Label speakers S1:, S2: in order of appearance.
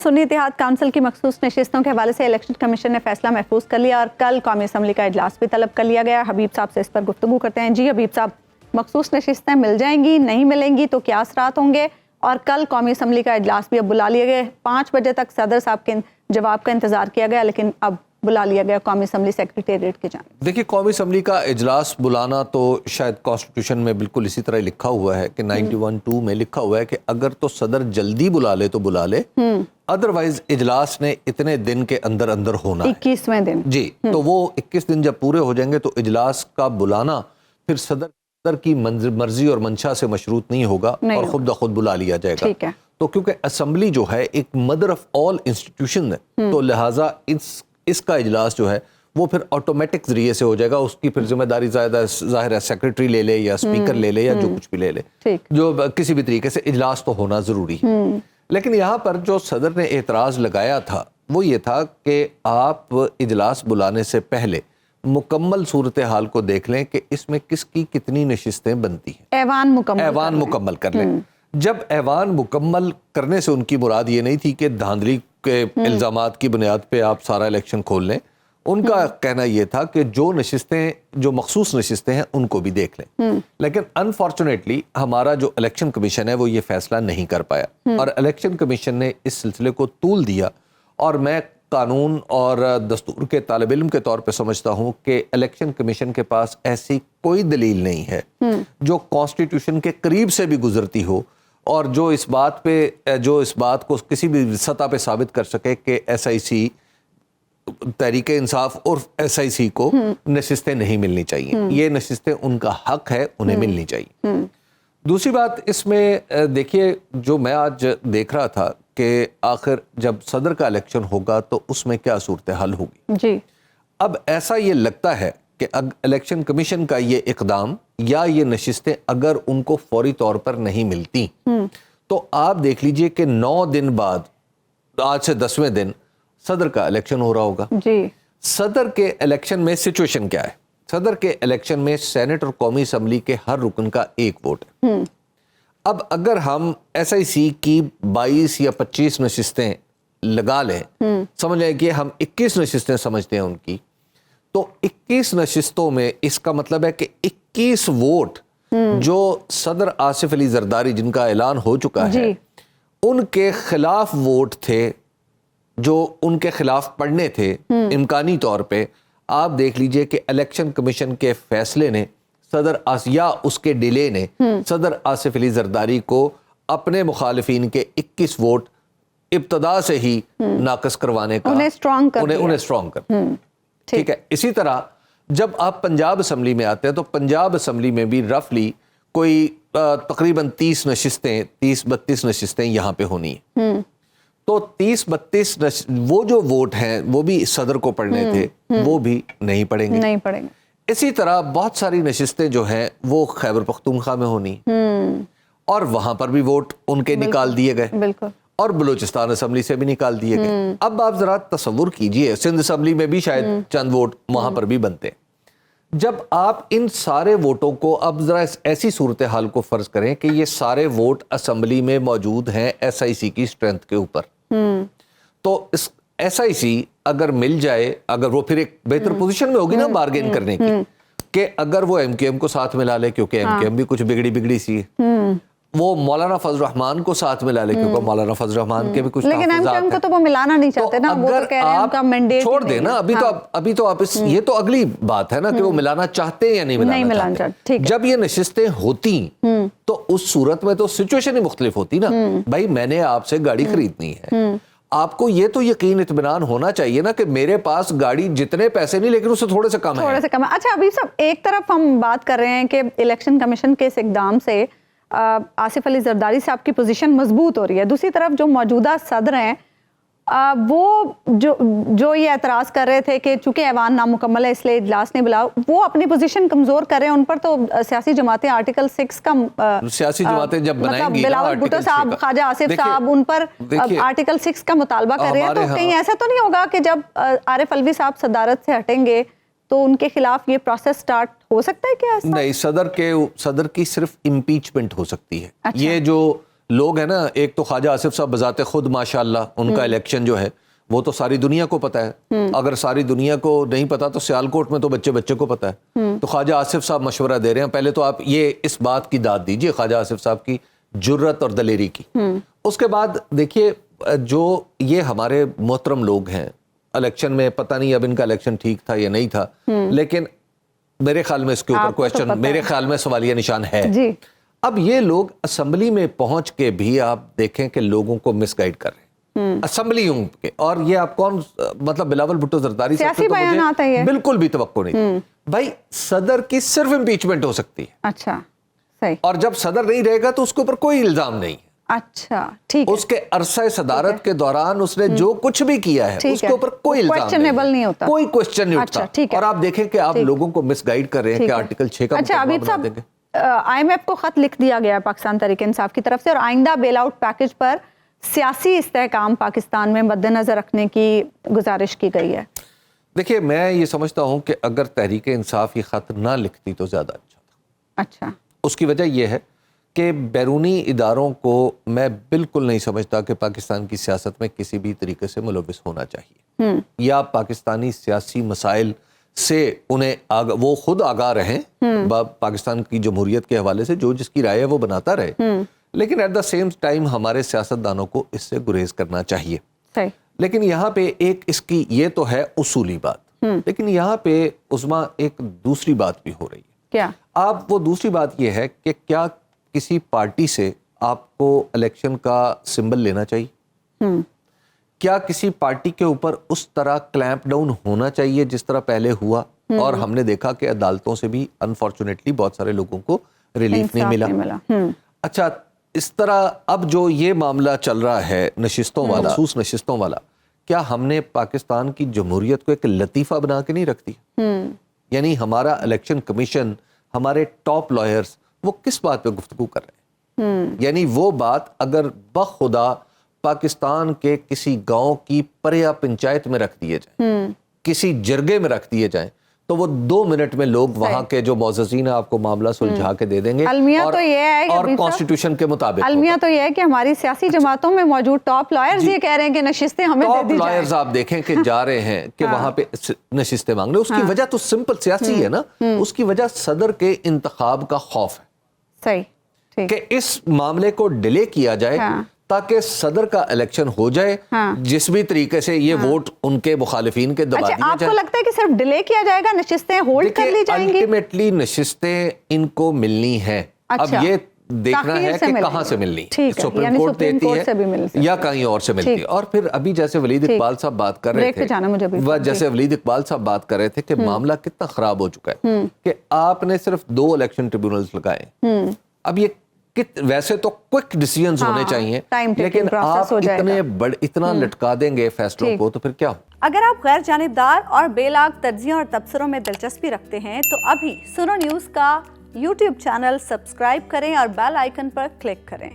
S1: سنی اتحاد کونسل کی مخصوص نشستوں کے حوالے سے الیکشن کمیشن نے فیصلہ محفوظ کر لیا اور کل قومی اسمبلی کا اجلاس بھی طلب کر لیا گیا. حبیب صاحب سے اس پر گفتگو کرتے ہیں. جی حبیب صاحب، مخصوص نشستیں مل جائیں گی، نہیں ملیں گی تو کیا اثرات ہوں گے؟ اور کل قومی اسمبلی کا اجلاس بھی اب بلا لیا گیا. 5 بجے تک صدر صاحب کے جواب کا انتظار کیا گیا، لیکن اب بلا لیا گیا قومی اسمبلی سیکریٹریٹ کی جانب.
S2: دیکھیے، قومی اسمبلی کا اجلاس بلانا تو شاید کانسٹیٹیوشن میں بالکل اسی طرح لکھا ہوا ہے کہ 91(2) میں لکھا ہوا ہے کہ اگر تو صدر جلدی بلا لے تو بلا لے، ادروائز اجلاس نے اتنے دن کے اندر اندر ہونا ہے،
S1: 21ویں دن.
S2: جی تو وہ 21 دن جب پورے ہو جائیں گے تو اجلاس کا بلانا پھر صدر کی مرضی اور منشا سے مشروط نہیں ہوگا اور خود بخود بلا لیا جائے گا.
S1: ٹھیک ہے.
S2: تو کیونکہ اسمبلی جو ہے ایک مدر آف آل انسٹیٹیوشن ہے، تو لہٰذا اس کا اجلاس جو ہے وہ پھر آٹومیٹک ذریعے سے ہو جائے گا. اس کی پھر ذمہ داری ظاہر ہے سیکریٹری لے لے یا اسپیکر لے لے یا جو کچھ بھی لے لے، جو کسی بھی طریقے سے اجلاس تو ہونا ضروری ہے. لیکن یہاں پر جو صدر نے اعتراض لگایا تھا وہ یہ تھا کہ آپ اجلاس بلانے سے پہلے مکمل صورتحال کو دیکھ لیں کہ اس میں کس کی کتنی نشستیں بنتی ہیں، ایوان مکمل کر لیں. جب ایوان مکمل کرنے سے ان کی مراد یہ نہیں تھی کہ دھاندلی کے الزامات کی بنیاد پہ آپ سارا الیکشن کھول لیں. ان کا کہنا یہ تھا کہ جو مخصوص نشستیں ہیں ان کو بھی دیکھ لیں. لیکن انفارچونیٹلی ہمارا جو الیکشن کمیشن ہے وہ یہ فیصلہ نہیں کر پایا، اور الیکشن کمیشن نے اس سلسلے کو طول دیا. اور میں قانون اور دستور کے طالب علم کے طور پہ سمجھتا ہوں کہ الیکشن کمیشن کے پاس ایسی کوئی دلیل نہیں ہے جو کانسٹیٹیوشن کے قریب سے بھی گزرتی ہو اور جو اس بات کو کسی بھی سطح پہ ثابت کر سکے کہ ایس آئی سی، تحریک انصاف اور ایس آئی سی کو نشستیں نہیں ملنی چاہیے. یہ نشستیں ان کا حق ہے، انہیں ملنی چاہیے. دوسری بات اس میں دیکھیے، جو میں آج دیکھ رہا تھا کہ آخر جب صدر کا الیکشن ہوگا تو اس میں کیا صورتحال ہوگی.
S1: جی
S2: اب ایسا یہ لگتا ہے کہ الیکشن کمیشن کا یہ اقدام یا یہ نشستیں اگر ان کو فوری طور پر نہیں ملتی تو آپ دیکھ لیجئے کہ 9 دن بعد، آج سے 10ویں دن صدر کا الیکشن ہو رہا ہوگا.
S1: جی
S2: صدر کے الیکشن میں سچویشن کیا ہے؟ صدر کے الیکشن میں سینٹ اور قومی اسمبلی کے ہر رکن کا 1 ووٹ ہے. اب اگر ہم ایس آئی سی کی 22 یا 25 نشستیں لگا لیں، سمجھ لیں کہ ہم 21 نشستیں سمجھتے ہیں ان کی، تو 21 نشستوں میں اس کا مطلب ہے کہ 21 ووٹ جو صدر آصف علی زرداری جن کا اعلان ہو چکا ہے ان کے خلاف ووٹ تھے، جو ان کے خلاف پڑھنے تھے امکانی طور پہ. آپ دیکھ لیجئے کہ الیکشن کمیشن کے فیصلے نے یا اس کے ڈیلے نے صدر آصف علی زرداری کو اپنے مخالفین کے 21 ووٹ ابتدا سے ہی ناقص کروانے کا، انہیں اسٹرانگ کر. ٹھیک ہے. اسی طرح جب آپ پنجاب اسمبلی میں آتے ہیں تو پنجاب اسمبلی میں بھی رفلی کوئی تقریباً 30-32 نشستیں یہاں پہ ہونی ہیں. تو 30-32 وہ جو ووٹ ہیں وہ بھی صدر کو پڑھنے تھے، وہ بھی نہیں پڑیں گے. اسی طرح بہت ساری نشستیں جو ہیں وہ خیبر پختونخوا میں ہونی اور وہاں پر بھی ووٹ ان کے نکال دیے گئے، اور بلوچستان اسمبلی سے بھی نکال دیے گئے. اب آپ ذرا تصور کیجئے سندھ اسمبلی میں بھی شاید چند ووٹ وہاں پر بھی بنتے. جب آپ ان سارے ووٹوں کو، اب ذرا ایسی صورتحال کو فرض کریں کہ یہ سارے ووٹ اسمبلی میں موجود ہیں ایس آئی سی کی اسٹرینتھ کے اوپر، تو اس ایس آئی سی اگر مل جائے، اگر وہ پھر ایک بہتر پوزیشن میں ہوگی نا بارگین کرنے کی، کہ اگر وہ ایم کیو ایم کو ساتھ ملا لے کیونکہ ایم کیو ایم بھی کچھ بگڑی سی ہے، وہ مولانا فضل الرحمان کو ساتھ ملا لے کیونکہ مولانا فضل الرحمان کے بھی کچھ تحفظات ہیں. لیکن ایم کیو ایم کو تو وہ ملانا نہیں چاہتے نا، وہ تو کہہ رہے ہیں ان کا مینڈیٹ چھوڑ دیں نا. ابھی تو آپ یہ تو اگلی بات ہے نا کہ وہ ملانا چاہتے ہیں یا نہیں ملانا چاہتے. جب یہ نشستیں ہوتی تو اس صورت میں تو سچویشن ہی مختلف ہوتی نا. بھائی میں نے آپ سے گاڑی خریدنی ہے، آپ کو یہ تو یقین اطمینان ہونا چاہیے نا کہ میرے پاس گاڑی جتنے پیسے نہیں لیکن اس سے تھوڑے سے کم ہے.
S1: اچھا ابھی صاحب، ایک طرف ہم بات کر رہے ہیں کہ الیکشن کمیشن کے اس اقدام سے آصف علی زرداری صاحب کی پوزیشن مضبوط ہو رہی ہے. دوسری طرف جو موجودہ صدر ہیں وہ جو یہ اعتراض کر رہے تھے کہ چونکہ ایوان نامکمل ہے اس لیے اجلاس نہیں بلاؤ، وہ اپنی پوزیشن کمزور کر رہے ہیں. ان پر تو سیاسی جماعتیں آرٹیکل 6 کا
S2: جب بنائیں گی،
S1: بلاول بھٹو صاحب، خواجہ آصف صاحب ان پر آرٹیکل 6 کا مطالبہ کر رہے ہیں. تو کہیں ایسا تو نہیں ہوگا کہ جب عارف علوی صاحب صدارت سے ہٹیں گے تو ان کے خلاف یہ پروسیس سٹارٹ ہو سکتا ہے کیا؟
S2: نہیں، صدر کی صرف امپیچمنٹ ہو سکتی ہے. یہ جو لوگ ہیں نا, ایک تو خواجہ آصف صاحب بذات خود ماشاءاللہ ان کا الیکشن جو ہے وہ تو ساری دنیا کو پتا ہے, اگر ساری دنیا کو نہیں پتا تو سیالکوٹ میں تو بچے بچے کو پتا ہے. تو خواجہ آصف صاحب مشورہ دے رہے ہیں, پہلے تو آپ یہ اس بات کی داد دیجئے خواجہ آصف صاحب کی جرت اور دلیری کی. اس کے بعد دیکھیے جو یہ ہمارے محترم لوگ ہیں الیکشن میں, پتہ نہیں اب ان کا الیکشن ٹھیک تھا یا نہیں تھا, لیکن میرے خیال میں اس کے اوپر کویسچن, میرے خیال میں سوالیہ نشان ہے. اب یہ لوگ اسمبلی میں پہنچ کے بھی آپ دیکھیں کہ لوگوں کو مس گائیڈ کر رہے ہیں اسمبلیوں کے, اور یہ آپ کون مطلب بلاول بھٹو زرداری
S1: سیاسی بیانات ہے,
S2: بالکل بھی توقع نہیں. بھائی صدر کی صرف امپیچمنٹ ہو سکتی ہے,
S1: اچھا صحیح,
S2: اور جب صدر نہیں رہے گا تو اس کے اوپر کوئی الزام نہیں.
S1: اچھا ٹھیک ہے,
S2: اس کے عرصہ صدارت کے دوران اس نے جو کچھ بھی کیا ہے اس کے اوپر کوئی الزام نہیں ہوتا, کوئی کوسچن نہیں اٹھتا. اور آپ دیکھیں کہ آپ لوگوں کو مس گائیڈ کر رہے ہیں کہ آرٹیکل 6 کا مقدمہ بنا دیں گے.
S1: آئی ایم ایف کو خط لکھ دیا گیا پاکستان تحریک انصاف کی طرف سے, اور آئندہ بیل آؤٹ پیکج پر سیاسی استحکام پاکستان میں مد نظر رکھنے کی گزارش کی گئی ہے.
S2: دیکھیے میں یہ سمجھتا ہوں کہ اگر تحریک انصاف یہ خط نہ لکھتی تو زیادہ اچھا تھا.
S1: اچھا,
S2: اس کی وجہ یہ ہے کہ بیرونی اداروں کو میں بالکل نہیں سمجھتا کہ پاکستان کی سیاست میں کسی بھی طریقے سے ملوث ہونا چاہیے, یا پاکستانی سیاسی مسائل سے انہیں وہ خود آگاہ رہیں پاکستان کی جمہوریت کے حوالے سے, جو جس کی رائے ہے وہ بناتا رہے, لیکن ایٹ دا سیم ٹائم ہمارے سیاستدانوں کو اس سے گریز کرنا چاہیے. لیکن یہاں پہ ایک اس کی یہ تو ہے اصولی بات, لیکن یہاں پہ عظمیٰ ایک دوسری بات بھی ہو رہی ہے.
S1: کیا
S2: آپ, وہ دوسری بات یہ ہے کہ کیا کسی پارٹی سے آپ کو الیکشن کا سمبل لینا چاہیے؟ کیا کسی پارٹی کے اوپر اس طرح کلیمپ ڈاؤن ہونا چاہیے جس طرح پہلے ہوا؟ اور ہم نے دیکھا کہ عدالتوں سے بھی انفارچونیٹلی بہت سارے لوگوں کو ریلیف نہیں ملا. اچھا, اس طرح اب جو یہ معاملہ چل رہا ہے نشستوں والا, خصوص نشستوں والا, کیا ہم نے پاکستان کی جمہوریت کو ایک لطیفہ بنا کے نہیں رکھ دی؟ یعنی ہمارا الیکشن کمیشن, ہمارے ٹاپ لائرز وہ کس بات پہ گفتگو کر رہے ہیں؟ یعنی وہ بات اگر بخدا پاکستان کے کسی گاؤں کی پریا پنچایت میں رکھ دیے جائیں, کسی جرگے میں رکھ دیے جائیں, تو وہ 2 منٹ میں لوگ وہاں کے جو معززین ہیں آپ کو معاملہ سلجھا کے دے دیں گے, اور کانسٹیٹیوشن کے مطابق.
S1: المیہ تو یہ ہے کہ ہماری سیاسی جماعتوں میں موجود ٹاپ لائرز یہ کہہ رہے ہیں کہ نشستیں ہمیں دے دی جائیں.
S2: ٹاپ لائرز آپ دیکھیں کہ جا رہے ہیں کہ وہاں پہ نشستیں مانگنے. اس کی وجہ تو سمپل سیاسی ہے نا, اس کی وجہ صدر کے انتخاب کا خوف ہے.
S1: صحیح,
S2: کہ اس معاملے کو ڈیلے کیا جائے تاکہ صدر کا الیکشن ہو جائے جس بھی طریقے سے یہ ووٹ ان کے مخالفین کے دبا دیے جائیں.
S1: آپ کو لگتا ہے کہ صرف ڈیلے کیا جائے گا, نشستیں ہولڈ کر لی جائیں گی؟
S2: الٹیمیٹلی نشستیں ان کو ملنی ہیں. اب یہ دیکھنا ہے کہ کہاں سے ملنی, سپریم کورٹ دیتی ہے یا کہیں اور سے ملتی ہے. اور پھر ابھی جیسے ولید اقبال صاحب بات کر رہے تھے کہ معاملہ کتنا خراب ہو چکا ہے کہ آپ نے صرف 2 الیکشن ٹریبیونلز لگائے. اب یہ ویسے تو کوئک ڈیسیژنز ہونے چاہیے, لیکن آپ اتنا لٹکا دیں گے فیصلوں کو تو پھر کیا ہو؟
S3: اگر آپ غیر جانبدار اور بے لاگ تجزیوں اور تبصروں میں دلچسپی رکھتے ہیں تو ابھی سنو نیوز کا YouTube چینل سبسکرائب کریں اور بیل آئیکن پر کلک کریں.